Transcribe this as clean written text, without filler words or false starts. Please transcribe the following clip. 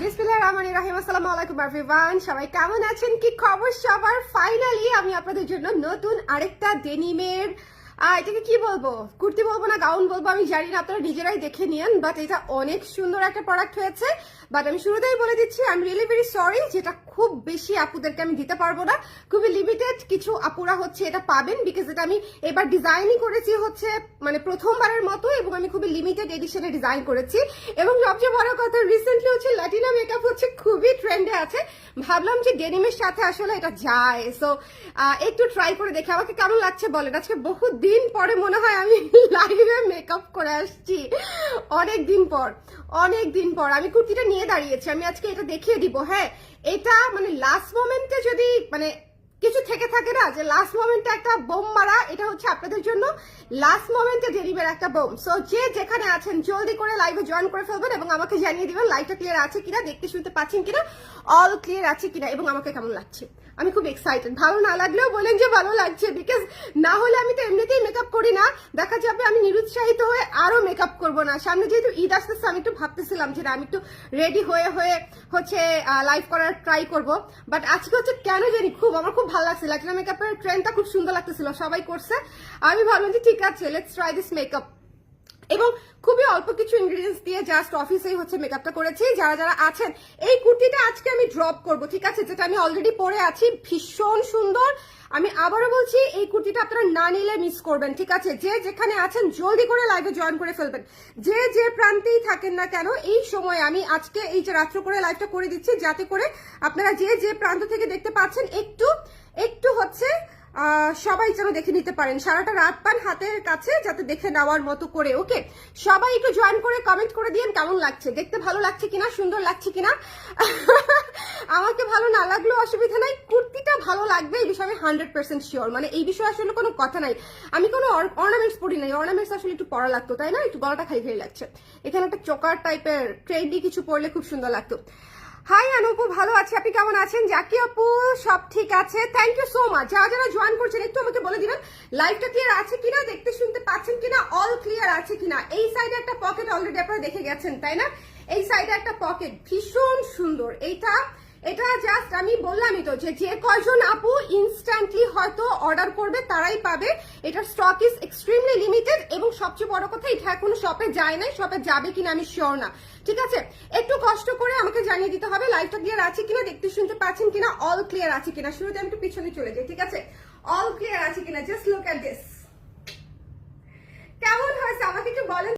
বিসমিল্লাহির রহমানির রহিম। আসসালামু আলাইকুম এভরিওয়ান, সবাই কেমন আছেন? কি খবর সবার? ফাইনালি আমি আপনাদের জন্য নতুন আরেকটা ডেনিমের এটাকে কি বলবো, কুর্তি বলবো না গাউন বলবো আমি জানি না, আপনারা নিজেরাই দেখে নিয়েন। বাট এটা অনেক সুন্দর একটা প্রোডাক্ট হয়েছে। বাট আমি শুরুতেই বলে দিচ্ছি, I am really very sorry, যেটা খুব বেশি আপুদেরকে আমি দিতে পারবো না। খুবই লিমিটেড কিছু আপুরা হচ্ছে এটা পাবেন, বিকজ এটা আমি এবার ডিজাইনই করেছি হচ্ছে মানে প্রথমবারের মতো, এবং আমি খুবই লিমিটেড এডিশনে ডিজাইন করেছি। এবং সবচেয়ে বড় কথা, রিসেন্টলি হচ্ছে ল্যাটিনা মেকআপ হচ্ছে খুবই ট্রেন্ডে আছে। ভাবলাম যে ডেনিমের সাথে আসলে এটা যায়, সো একটু ট্রাই করে দেখে আমাকে কেমন লাগছে বলেন। আজকে বহুত দিন পরে মনে হয় আমি লাইভে মেকআপ করে আসছি, অনেক দিন পর আমি কুর্তিটা নিয়ে দাঁড়িয়েছি। আমি আজকে এটা দেখিয়ে দিব। হ্যাঁ, এটা মানে লাস্ট মোমেন্টে যদি মানে কিছু থেকে থাকে না যে লাস্ট মোমেন্টে একটা বোম মারা, এটা হচ্ছে আপনাদের জন্য লাস্ট মোমেন্টে ডেলিভার একটা বোম। সো যে যেখানে আছেন জলদি করে লাইভে জয়েন করে ফেলবেন এবং আমাকে জানিয়ে দিবেন লাইভটা ক্লিয়ার আছে কিনা, দেখতে শুনতে পাচ্ছেন কিনা, অল ক্লিয়ার আছে কিনা, এবং আমাকে কেমন লাগছে। আমি খুব এক্সাইটেড। ভালো না লাগলেও বলেন যে ভালো লাগছে, বিকজ না হলে আমি তো এমনিতেই মেকআপ করি না, দেখা যাবে আমি নিরুৎসাহিত হয়ে আরো মেকআপ করবো না। সামনে যেহেতু ঈদ আসতেছে, আমি একটু ভাবতেছিলাম যে আমি একটু রেডি হয়ে হচ্ছে লাইভ করার ট্রাই করব। বাট আজকে হচ্ছে কেন জানি আমার খুব ভালো লাগছে, ল্যাটিনা মেকআপের ট্রেন্ডটা খুব সুন্দর লাগতেছিল, সবাই করছে। আমি ভাবলাম যে ঠিক আছে, লেটস ট্রাই দিস মেকআপ। এবং খুবই অল্প কিছু ইনগ্রিডিয়েন্টস দিয়ে জাস্ট অফিসেই হচ্ছে মেকআপটা করেছি। যারা যারা আছেন, এই কুর্তিটা আজকে আমি ড্রপ করব, ঠিক আছে, যেটা আমি অলরেডি পরে আছি, ভীষণ সুন্দর। আমি আবারও বলছি, এই কুর্তিটা আপনারা না নিলে মিস করবেন, ঠিক আছে। যে যেখানে আছেন জলদি করে লাইভে জয়েন করে ফেলবেন, যে যে প্রান্তেই থাকেন না কেন। এই সময় আমি আজকে এই যে রাত্র করে লাইভটা করে দিচ্ছি, যাতে করে আপনারা যে যে প্রান্ত থেকে দেখতে পাচ্ছেন একটু হচ্ছে সবাই যেন দেখে নিতে পারেন, সারাটা রাত পান হাতের কাছে, যাতে দেখে নেওয়ার মতো করে। ওকে, সবাই একটু জয়েন করে কমেন্ট করে দিন কেমন লাগছে, দেখতে ভালো লাগছে কিনা, সুন্দর লাগছে কিনা। আমাকে ভালো না লাগলেও অসুবিধা নাই, কুর্তিটা ভালো লাগবে এই বিষয়ে আমি 100% শিওর। মানে এই বিষয়ে আসলে কোনো কথা নাই। আমি কোনো অর্নামেন্টস পরি নাই, অর্নামেন্টস আসলে একটু পরা লাগতো, তাই না? একটু গলাটা খাই খাই লাগছে। এখানে একটা চোকার টাইপের ট্রেন্ডি কিছু পরলে খুব সুন্দর লাগতো। হাই অনুপু, ভালো আছে, আপনি কেমন আছেন? জাকি আপু, সব ঠিক আছে, থ্যাংক ইউ সো মাচ। যারা যারা জয়েন করছেন একটু আমাকে বলে দিবেন লাইভটা ক্লিয়ার আছে কিনা, দেখতে শুনতে পাচ্ছেন কিনা, অল ক্লিয়ার আছে কিনা। এই সাইডে একটা পকেট অলরেডি আপনারা দেখে গেছেন, তাই না? এই সাইডে একটা পকেট ভীষণ সুন্দর। এটা জাস্ট আমি বললামই তো যে যে কয়জন আপু ইনস্ট্যান্টলি হয়তো অর্ডার করবে তারাই পাবে। এটার স্টক ইজ এক্সট্রিমলি লিমিটেড, এবং সবচেয়ে বড় কথা, এটা এখনো শপে যায় নাই, শপে যাবে কিনা আমি শিওর না, ঠিক আছে। একটু কষ্ট করে আমাকে জানিয়ে দিতে হবে লাইভটা ক্লিয়ার আছে কিনা, দেখতে শুনতে পাচ্ছেন কিনা, অল ক্লিয়ার আছে কিনা। শুরুতে আমি একটু পিছনে চলে যাই, ঠিক আছে। অল ক্লিয়ার আছে কিনা, জাস্ট লুক এট দিস। কেমন হয়েছে আমাকে একটু বলেন।